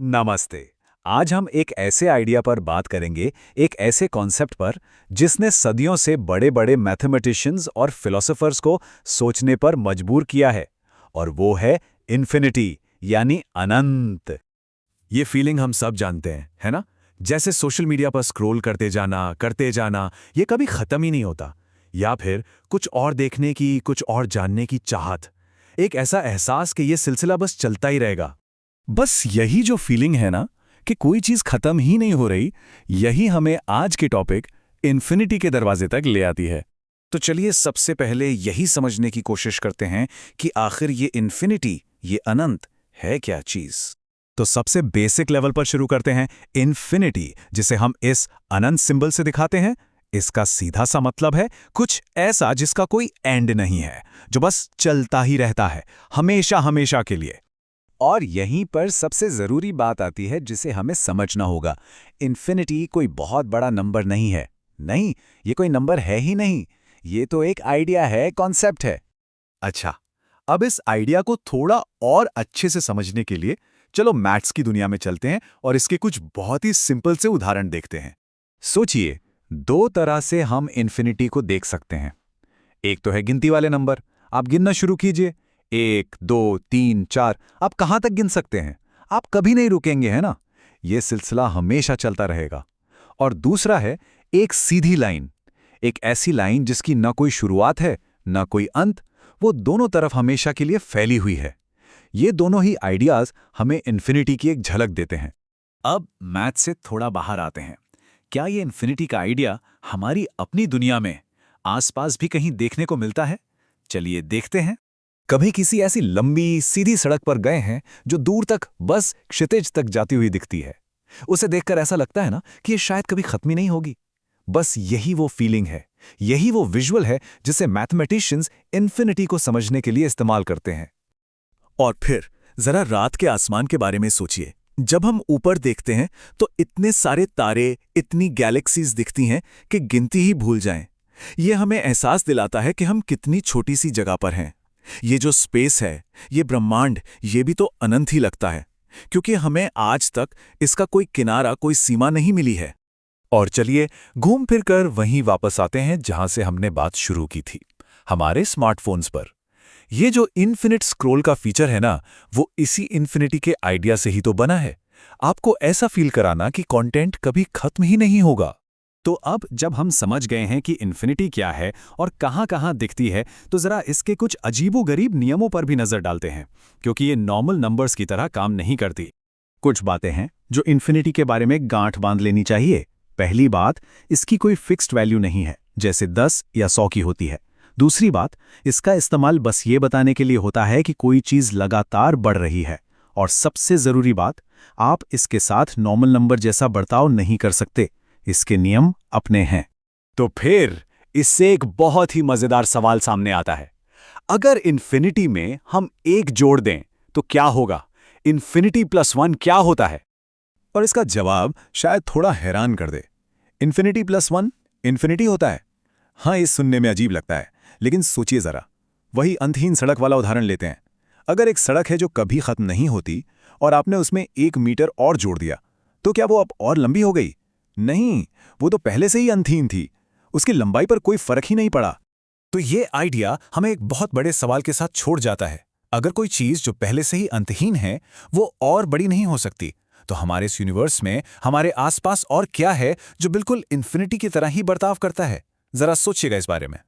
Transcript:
नमस्ते। आज हम एक ऐसे आइडिया पर बात करेंगे, एक ऐसे कॉन्सेप्ट पर जिसने सदियों से बड़े-बड़े मैथमेटिशियंस और फिलोसोफर्स को सोचने पर मजबूर किया है, और वो है इन्फिनिटी, यानी अनंत। ये फीलिंग हम सब जानते हैं, है ना? जैसे सोशल मीडिया पर स्क्रॉल करते जाना, ये कभी खत्म ही नहीं होता। या फिर कुछ और देखने की, कुछ और जानने की चाहत। एक ऐसा एहसास कि ये सिलसिला बस चलता ही रहेगा। बस यही जो फीलिंग है ना कि कोई चीज खत्म ही नहीं हो रही, यही हमें आज के टॉपिक इन्फिनिटी के दरवाजे तक ले आती है। तो चलिए सबसे पहले यही समझने की कोशिश करते हैं कि आखिर ये इन्फिनिटी, ये अनंत है क्या चीज। तो सबसे बेसिक लेवल पर शुरू करते हैं। इन्फिनिटी, जिसे हम इस अनंत सिंबल से दिखाते हैं, इसका सीधा सा मतलब है कुछ ऐसा जिसका कोई एंड नहीं है, जो बस चलता ही रहता है, हमेशा हमेशा के लिए। और यहीं पर सबसे जरूरी बात आती है जिसे हमें समझना होगा। इन्फिनिटी कोई बहुत बड़ा नंबर नहीं है। नहीं, ये कोई नंबर है ही नहीं। ये तो एक आइडिया है, कॉन्सेप्ट है। अच्छा, अब इस आइडिया को थोड़ा और अच्छे से समझने के लिए चलो मैथ्स की दुनिया में चलते हैं और इसके कुछ बहुत ही सिंपल से उदाहरण देखते हैं। सोचिए, दो तरह से हम इन्फिनिटी को देख सकते हैं। एक तो है गिनती वाले नंबर। आप गिनना शुरू कीजिए, 1, 2, 3, 4। आप कहां तक गिन सकते हैं? आप कभी नहीं रुकेंगे, है ना? यह सिलसिला हमेशा चलता रहेगा। और दूसरा है एक सीधी लाइन, एक ऐसी लाइन जिसकी न कोई शुरुआत है न कोई अंत, वो दोनों तरफ हमेशा के लिए फैली हुई है। ये दोनों ही आइडियाज हमें इन्फिनिटी की एक झलक देते हैं। अब मैथ से थोड़ा बाहर आते हैं। क्या ये इन्फिनिटी का आइडिया हमारी अपनी दुनिया में आसपास भी कहीं देखने को मिलता है? चलिए देखते हैं। कभी किसी ऐसी लंबी सीधी सड़क पर गए हैं जो दूर तक बस क्षितिज तक जाती हुई दिखती है? उसे देखकर ऐसा लगता है ना कि ये शायद कभी खत्म ही नहीं होगी। बस यही वो फीलिंग है, यही वो विजुअल है जिसे मैथमेटिशियंस इन्फिनिटी को समझने के लिए इस्तेमाल करते हैं। और फिर जरा रात के आसमान के बारे में सोचिए। जब हम ऊपर देखते हैं तो इतने सारे तारे, इतनी गैलेक्सीज दिखती हैं कि गिनती ही भूल जाएं। ये हमें एहसास दिलाता है कि हम कितनी छोटी सी जगह पर हैं। ये जो स्पेस है, ये ब्रह्मांड, ये भी तो अनंत ही लगता है, क्योंकि हमें आज तक इसका कोई किनारा, कोई सीमा नहीं मिली है। और चलिए घूम फिर कर वहीं वापस आते हैं जहां से हमने बात शुरू की थी, हमारे स्मार्टफोन्स पर। ये जो इन्फिनिट स्क्रॉल का फीचर है ना, वो इसी इन्फिनिटी के आइडिया से ही तो बना है। आपको ऐसा फील कराना कि कंटेंट कभी खत्म ही नहीं होगा। तो अब जब हम समझ गए हैं कि इन्फिनिटी क्या है और कहां-कहां दिखती है, तो जरा इसके कुछ अजीबोगरीब नियमों पर भी नजर डालते हैं, क्योंकि ये नॉर्मल नंबर्स की तरह काम नहीं करती। कुछ बातें हैं जो इन्फिनिटी के बारे में गांठ बांध लेनी चाहिए। पहली बात, इसकी कोई फिक्स्ड वैल्यू नहीं है, जैसे 10 या 100 की होती है। दूसरी बात, इसका इस्तेमाल बस ये बताने के लिए होता है कि कोई चीज लगातार बढ़ रही है। और सबसे जरूरी बात, आप इसके साथ नॉर्मल नंबर जैसा बर्ताव नहीं कर सकते। इसके नियम अपने हैं। तो फिर इससे एक बहुत ही मजेदार सवाल सामने आता है। अगर इन्फिनिटी में हम 1 जोड़ दें तो क्या होगा? इन्फिनिटी प्लस 1 क्या होता है? और इसका जवाब शायद थोड़ा हैरान कर दे। इन्फिनिटी प्लस 1 इन्फिनिटी होता है। हाँ, ये सुनने में अजीब लगता है, लेकिन सोचिए जरा। वही अंतहीन सड़क वाला उदाहरण लेते हैं। अगर एक सड़क है जो कभी खत्म नहीं होती और आपने उसमें 1 मीटर और जोड़ दिया, तो क्या वो अब और लंबी हो गई? नहीं, वो तो पहले से ही अंतहीन थी। उसकी लंबाई पर कोई फर्क ही नहीं पड़ा। तो ये आइडिया हमें एक बहुत बड़े सवाल के साथ छोड़ जाता है। अगर कोई चीज जो पहले से ही अंतहीन है, वो और बड़ी नहीं हो सकती, तो हमारे इस यूनिवर्स में हमारे आसपास और क्या है जो बिल्कुल इन्फिनिटी की तरह ही बर्ताव करता है? जरा सोचिएगा इस बारे में।